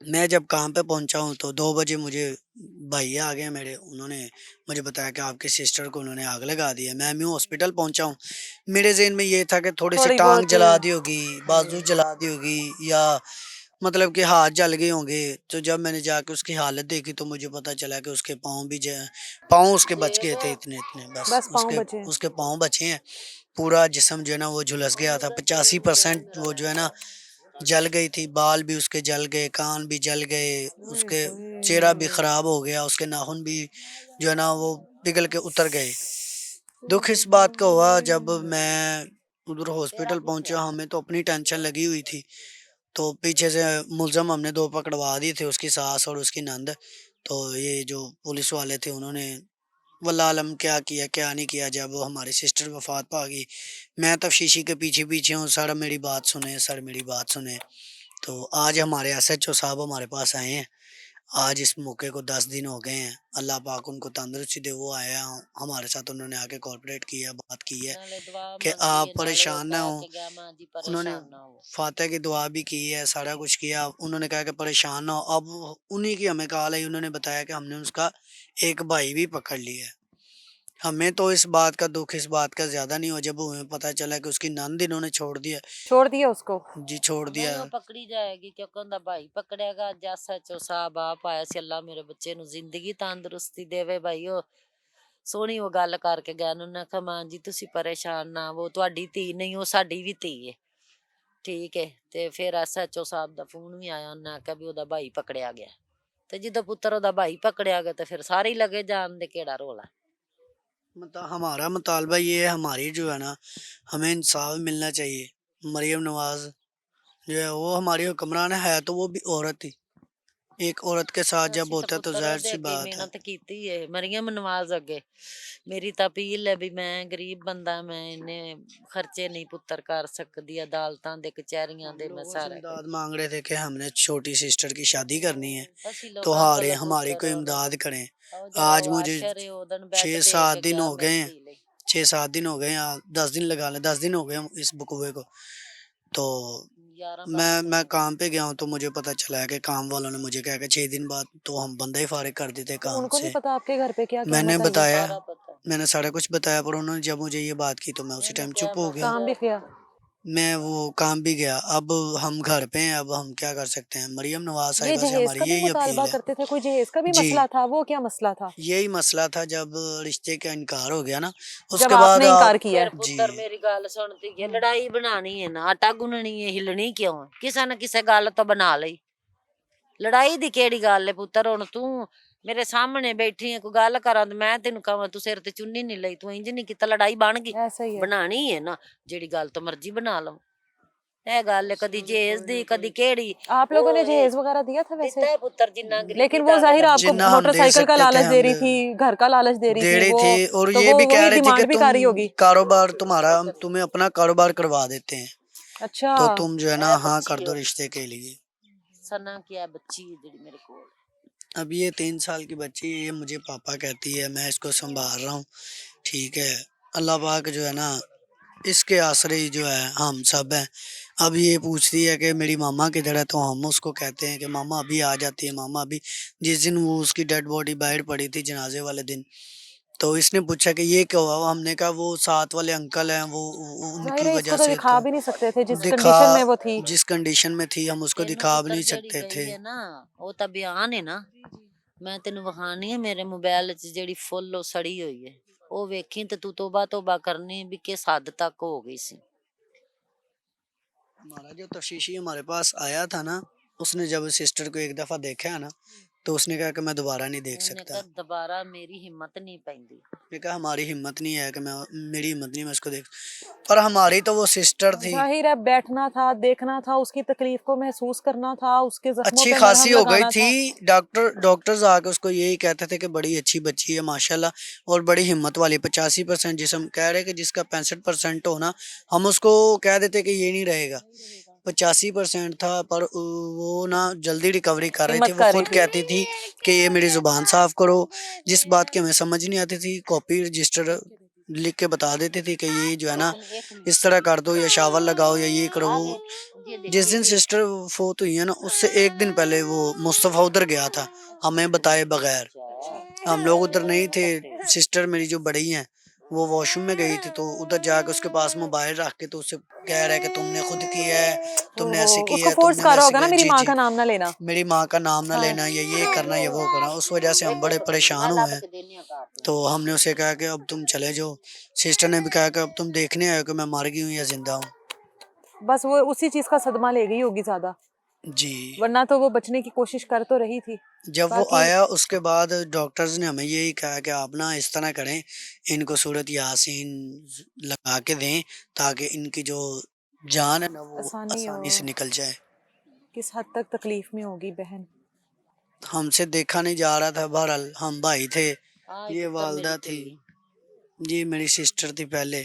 मैं जब काम पे पहुंचा हूँ तो 2 बजे मुझे भैया आ गए मेरे, उन्होंने मुझे बताया कि आपकी सिस्टर को उन्होंने आग लगा दी है। मैं भी हॉस्पिटल पहुंचा हूँ। मेरे ज़हन में ये था कि थोड़ी सी थोड़ी टांग बहुत जला ही। दी होगी, बाजू जला दी होगी, या मतलब कि हाथ जल गए होंगे। तो जब मैंने जाके उसकी हालत देखी तो मुझे पता चला कि उसके पाँव उसके बच गए थे, इतने इतने बस बस पाँव उसके बचे हैं। उसके पाँव बचे हैं। पूरा जिस्म जो है ना वो झुलस गया था, 85% वो जो है ना जल गई थी। बाल भी उसके जल गए, कान भी जल गए, ओए उसके चेहरा भी होए। खराब हो गया, उसके नाखून भी जो है ना वो पिघल के उतर गए। दुख इस बात का हुआ जब मैं उधर हॉस्पिटल पहुंचा, हमें तो अपनी टेंशन लगी हुई थी। तो पीछे से मुलजम हमने 2 पकड़वा दिए थे, उसकी सास और उसकी नंद। तो ये जो पुलिस वाले थे उन्होंने वल्लाह आलम क्या किया क्या नहीं किया। जब वो हमारी सिस्टर वफात पा गई, मैं तब शीशी के पीछे पीछे हूँ, सर मेरी बात सुने, सर मेरी बात सुने। तो आज हमारे एसएचओ साहब हमारे पास आए हैं। आज इस मौके को 10 दिन हो गए हैं। अल्लाह पाक उनको तंदुरुस्ती दे, वो आया हमारे साथ, उन्होंने आके कोऑपरेट किया, बात की है ਨਾਲੇ ਦੁਆ कि ਮੰਗੀ आप ਹੈ, ਨਾਲੇ ਉਹ परेशान ना ਕਹਿ हो। ਕੇ ਗਿਆ ਮਾਂ ਜੀ उन्होंने परेशान ना हो। फातह की दुआ भी की है, सारा कुछ किया। उन्होंने कहा कि परेशान ना हो। अब उन्हीं की हमें कॉल आई, उन्होंने बताया कि हमने उसका एक भाई भी पकड़ लिया है। हमें तो इस बात का दुख इस बात का ज़्यादा नहीं हो जब हमें पता चला कि उसकी नंद इन्होंने छोड़ दिया। छोड़ दिया उसको। जी छोड़ दिया। ਨਹੀਂ ਉਹ ਪਕੜੀ ਜਾਏਗੀ ਕਿਉਂਕਿ ਉਹਦਾ ਭਾਈ ਪਕੜਿਆਗਾ। ਅੱਜ ਐਸਐਚਓ ਸਾਹਿਬ ਆਪ ਆਇਆ ਸੀ। ਅੱਲਾ ਮੇਰੇ ਬੱਚੇ ਨੂੰ ਜ਼ਿੰਦਗੀ ਤੰਦਰੁਸਤੀ ਦੇਵੇ ਭਾਈ। ਉਹ ਸੋਹਣੀ ਉਹ ਗੱਲ ਕਰਕੇ ਗਿਆ। ਉਹਨੇ ਕਿਹਾ ਮਾਂ ਜੀ ਤੁਸੀਂ ਪਰੇਸ਼ਾਨ ਨਾ ਹੋ, ਤੁਹਾਡੀ ਧੀ ਨਹੀਂ ਉਹ ਸਾਡੀ ਵੀ ਧੀ ਹੈ, ਠੀਕ ਹੈ। ਤੇ ਫਿਰ ਐਸਐਚਓ ਸਾਹਿਬ ਦਾ ਫੋਨ ਵੀ ਆਇਆ, ਉਹਨੇ ਆਖਿਆ ਵੀ ਉਹਦਾ ਭਾਈ ਪਕੜਿਆ ਗਿਆ। ਤੇ ਜਦੋਂ ਪੁੱਤਰ ਉਹਦਾ ਭਾਈ ਪਕੜਿਆ ਗਿਆ ਤੇ ਫਿਰ ਸਾਰੇ ਹੀ ਲੱਗੇ ਜਾਣ ਦੇ ਕਿਹੜਾ ਰੋਲਾ। मतलब हमारा मुतालबा ये है, हमारी जो है ना हमें इंसाफ मिलना चाहिए। मरियम नवाज जो है वो हमारी हुक्मरान है, तो वो भी औरत थी। एक औरत के साथ जब ਅਸੀਂ ਤਾਂ होता है तो ਪੁੱਤਰ जाहिर ਉਹਦੇ सी ਅੱਗੇ बात है। ਮਿਹਨਤ ਕੀਤੀ ਏ, ਮਰੀਮ ਨਵਾਜ਼ ਅੱਗੇ। ਮੇਰੀ ਤਾਂ ਅਪੀਲ ਹੈ ਵੀ ਮੈਂ ਗਰੀਬ ਬੰਦਾ, ਮੈਂ ਇੰਨੇ ਖਰਚੇ ਨਹੀਂ ਪੁੱਤਰ ਕਰ ਸਕਦੀ। ਅਦਾਲਤਾਂ ਦੇ ਕਚਹਿਰੀਆਂ हम ਦੇ ਮੈਂ लोगों से ਸਾਰਾ इमदाद मांग रहे थे कि हमने छोटी सिस्टर की शादी करनी है, ਅਸੀਂ तो ਲੋਕਾਂ हारे ਕੋਲ हमारी ਪੁੱਤਰ कोई ਉਹਦਾ इमदाद करें। ਉਹ ਜਿਹੜਾ आज ਉਹ मुझे ਆਸ਼ਰ है ਉਹਦਨ ਬੈੱਡ छः ਦੇ सात ਕੇ दिन ਗਿਆ हो गए ਮੇਰੀ हैं, ਧੀ ਲਈ। 6-7 दिन हो गए हैं, 10 दिन लगा लें, 10 दिन हो गए हैं इस बकुए को। तो 11-12 मैं दिन काम पे गया हूँ तो मुझे पता चला है कि काम वालों ने मुझे कहा कि 6 दिन बाद तो हम बंदा ही फारिग कर देते तो काम उनको नहीं से। पता आपके घर पे क्या मैंने क़यामत आई है? बताया, ਸਾਰਾ ਪਤਾ। मैंने सारा कुछ बताया, पर उन्होंने जब मुझे ये बात की तो मैं उसी ਮੈਨੂੰ टाइम ਕਿਹਾ चुप हो ਮੈਂ गया। काम भी किया। मैं वो काम भी गया। अब हम घर पे हैं, अब हम क्या कर सकते हैं। मरियम नवाज ये साहिबा से जहेज हमारी का भी यही अपील मुतालबा है। करते थे, कोई जहेज का भी जी मसला था, वो क्या मसला था यही मसला था। जब रिश्ते का इनकार हो गया ना, जब उसके बाद आपने इनकार आप किया ਫਿਰ है? जी ਪੁੱਤਰ ਮੇਰੀ ਗੱਲ ਸੁਣਦੀ ਹੈ, ਲੜਾਈ ਬਣਾਣੀ ਹੈ ਨਾ, ਆਟਾ ਗੁੰਨਣੀ ਹੈ, ਹਿੱਲਣੀ ਕਿਉਂ ਹੈ? ਕਿਸੇ ਨਾ ਕਿਸੇ ਗੱਲ ਤੋਂ ਬਣਾ ਲਈ। ਲੜਾਈ ਦੀ ਕਿਹੜੀ ਗੱਲ ਹੈ ਪੁੱਤਰ? ਹੁਣ ਤੂੰ ਮੇਰੇ ਸਾਹਮਣੇ ਬੈਠੀ ਹੈ, ਕੋਈ ਗੱਲ ਕਰਾਂ ਤੇ ਮੈਂ ਤੈਨੂੰ ਕਹਾਂ ਤੂੰ ਸਿਰ ਤੇ ਚੁੰਨੀ ਨਹੀਂ ਲਈ, ਤੂੰ ਇੰਜ ਨਹੀਂ ਕੀਤਾ, ਲੜਾਈ ਬਣ ਗਈ। ऐसा ही है। ਬਣਾਣੀ ਹੈ ਨਾ, ਜਿਹੜੀ ਗੱਲ ਤੋਂ ਮਰਜ਼ੀ ਬਣਾ ਲਓ। ਇਹ ਗੱਲ ਹੈ ਕਦੀ ਜੇਜ਼ ਦੀ ਕਦੀ ਕਿਹੜੀ। आप लोगों ने ਉਹ जहेज वगैरह दिया था वैसे? ਦਿੱਤਾ ਹੈ ਪੁੱਤਰ ਜਿੰਨਾ ਗਰੀਬੀ लेकिन वो ਦਾ जाहिर आपको जिन्ना हम दे मोटरसाइकिल का सकते थे लालच हम दे रही थी, घर का लालच दे रही दे थी रही वो, थी, और तो ये वो भी कह वही रही थी कि डिमांड भी तुम कर रही होगी। कारोबार तुम्हारा, तुम्हें अपना कारोबार करवा देते हैं, अच्छा। तो तुम जो है ना ਇਹ हाँ ਬੱਚੀ कर दो ਉਹ रिश्ते के लिए। ਸਨਾ ਕੀ ਹੈ ਬੱਚੀ ਜਿਹੜੀ ਮੇਰੇ ਕੋਲ। अब ये 3 साल की बच्ची है, ये मुझे पापा कहती है, मैं इसको संभाल रहा हूँ, ठीक है। अल्लाह पाक जो है ना इसके आसरे ही जो है हम सब हैं। अब ये पूछती है कि मेरी मामा किधर है, तो हम उसको कहते हैं कि मामा अभी आ जाती है, मामा अभी। जिस दिन वो उसकी डेड बॉडी बाहर पड़ी थी जनाजे वाले दिन, तो इसने पूछा कि ये क्या हुआ। हमने कहा वो साथ वाले अंकल हैं, वो जाहिर उनकी है इसको वजह तो से दिखा तो भी नहीं सकते थे जिस दिखा, कंडीशन में वो थी। जिस कंडीशन में थी हम उसको ਤੈਨੂੰ दिखा भी ਪੁੱਤਰ नहीं ਜਿਹੜੀ सकते थे। ਗਈ ਹੈ ਨਾ, ਉਹ ਤਾਂ ਬਿਆਨ ਹੈ ਨਾ। ਮੈਂ ਤੈਨੂੰ ਵਿਖਾਣੀ ਹੈ ਮੇਰੇ ਮੋਬਾਈਲ 'ਚ, ਜਿਹੜੀ ਫੁੱਲ ਉਹ ਸੜੀ ਹੋਈ ਹੈ। ਉਹ ਵੇਖੀ ਤੇ ਤੂੰ ਤੋਬਾ ਤੋਬਾ ਕਰਨੀ ਵੀ ਕਿਸ ਹੱਦ ਤੱਕ ਹੋ ਗਈ ਸੀ। हमारा जो तफ्तीशी हमारे पास आया था ना, उसने जब सिस्टर को एक दफ़ा देखा है ना, तो उसने कहा कि मैं दोबारा नहीं देख ਉਹਨੇ सकता। ਕਿਹਾ ਦੁਬਾਰਾ ਮੇਰੀ ਹਿੰਮਤ नहीं ਪੈਂਦੀ। उसने कहा हमारी हिम्मत नहीं है कि मैं, मेरी हिम्मत नहीं मैं उसको देख। पर हमारी तो वो सिस्टर थी। जाहिर है बैठना था, देखना था, उसकी तकलीफ को महसूस करना था, उसके जख्मों अच्छी पे खासी मरहम हो गई लगाना थी। था। डॉक्टर्स आके उसको यही कहते थे कि बड़ी अच्छी बच्ची है माशाल्लाह, और बड़ी हिम्मत वाली। 85% जिसम कह रहे कि जिसका 65% हो ना, हम उसको कह देते कि ये नहीं रहेगा। 85% था, पर वो ना जल्दी रिकवरी कर रही थी। हिम्मत वो कर रही खुद थी। कहती थी कि ये मेरी ज़ुबान साफ़ करो। जिस बात की हमें समझ नहीं आती थी, कॉपी रजिस्टर लिख के बता देती थी कि ये जो है ना इस तरह कर दो या शावर लगाओ या ये करो। वो जिस दिन सिस्टर फोत हुई है ना उससे एक दिन पहले वो मुस्तफ़ा उधर गया था हमें बताए बगैर। हम लोग उधर नहीं थे, सिस्टर मेरी जो बड़ी हैं वो वॉशरूम में गई थी तो उधर जाके उसके पास मोबाइल रख के तो उससे कह रहा है कि तुमने खुद किया है, तुमने ऐसे ओहो, किया उसको है, फोर्स तुमने कर रहा वैसे होगा ना किया। मेरी जी माँ जी, का नाम ना लेना। मेरी माँ का नाम ना हाँ। लेना, ये करना या वो करना। उस वजह से हम बड़े परेशान हुए हैं। तो हमने उसे कहा कि अब तुम चले जाओ। सिस्टर ने भी कहा कि अब तुम देखने आए हो कि मैं मर गई हूँ या जिंदा हूँ। बस वो उसी चीज का सदमा ले गई होगी ज्यादा, जी, वरना तो वो बचने की कोशिश कर तो रही थी। जब वो बाकी आया उसके बाद डॉक्टर्स ने हमें यही कहा कि आप ना इस तरह करें, इनको सूरत यासीन लगा के दें ताकि इनकी जो जान है ना वो आसानी हो। आसानी से निकल जाए। किस हद तक तकलीफ में होगी बहन। हमसे देखा नहीं जा रहा था, बहरहाल हम भाई थे, ये वालदा थी, ये मेरी सिस्टर थी पहले।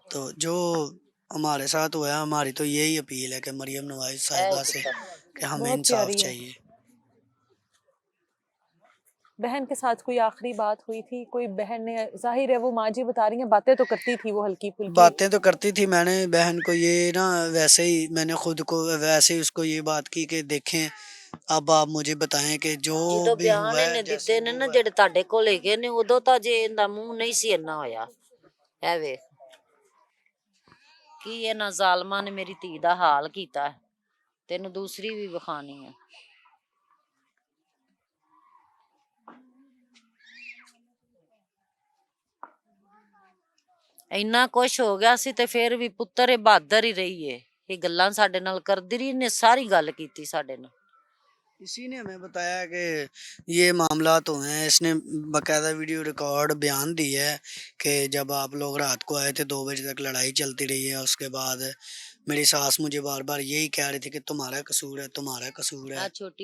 तो जो हमारे साथ हुआ है, हमारी तो यही अपील है कि मरियम नवाज साहिबा से कि हमें बहुत इंसाफ प्यारी है। चाहिए। बहन के साथ कोई आखिरी बात हुई थी? कोई बहन ने, जाहिर है वो माँ जी बता रही हैं, बातें तो करती थी वो हल्की फुल्की। बातें तो करती थी, मैंने बहन को ये ना वैसे ही मैंने खुद को वैसे ही उसको ये बात की कि देखें अब आप मुझे बताएं कि जो ਜਦੋਂ भी ਬਿਆਨ हुआ है ਇਹਨੇ जैसे ਦਿੱਤੇ ਨੇ भी ਨਾ हुआ है। ਜਿਹੜੇ ਤੁਹਾਡੇ ਕੋਲ ਹੈਗੇ ਨੇ ਉਦੋਂ ਤਾਂ ਜੇ ਇਹਦਾ ਮੂੰਹ ਨਹੀਂ ਸੀ ਇੰਨਾ ਹੋਇਆ। ਐ ਵੇ ਕੀ ਇਹਨਾਂ ਜ਼ਾਲਮਾਂ ਨੇ ਮੇਰੀ ਧੀ ਦਾ ਹਾਲ ਕੀਤਾ ਹੈ। ਤੈਨੂੰ ਦੂਸਰੀ ਵੀ ਵਿਖਾਣੀ ਹੈ। ਇੰਨਾ ਕੁਛ ਹੋ ਗਿਆ ਸੀ ਤੇ ਫਿਰ ਵੀ ਪੁੱਤਰ ਇਹ ਬਹਾਦਰ ਹੀ ਰਹੀ ਏ। ਇਹ ਗੱਲਾਂ ਸਾਡੇ ਨਾਲ ਕਰਦੀ ਰਹੀ, ਇਹਨੇ ਸਾਰੀ ਗੱਲ ਕੀਤੀ ਸਾਡੇ ਨਾਲ। इसी ने हमें बताया कि ये मामला तो हैं, इसने बाकायदा वीडियो रिकॉर्ड बयान दी है कि जब आप लोग रात को आए थे 2 बजे तक लड़ाई चलती रही है। उसके बाद मेरी सास मुझे बार बार यही कह रही थी कि तुम्हारा कसूर है, तुम्हारा कसूर है। ਆ ਛੋਟੀ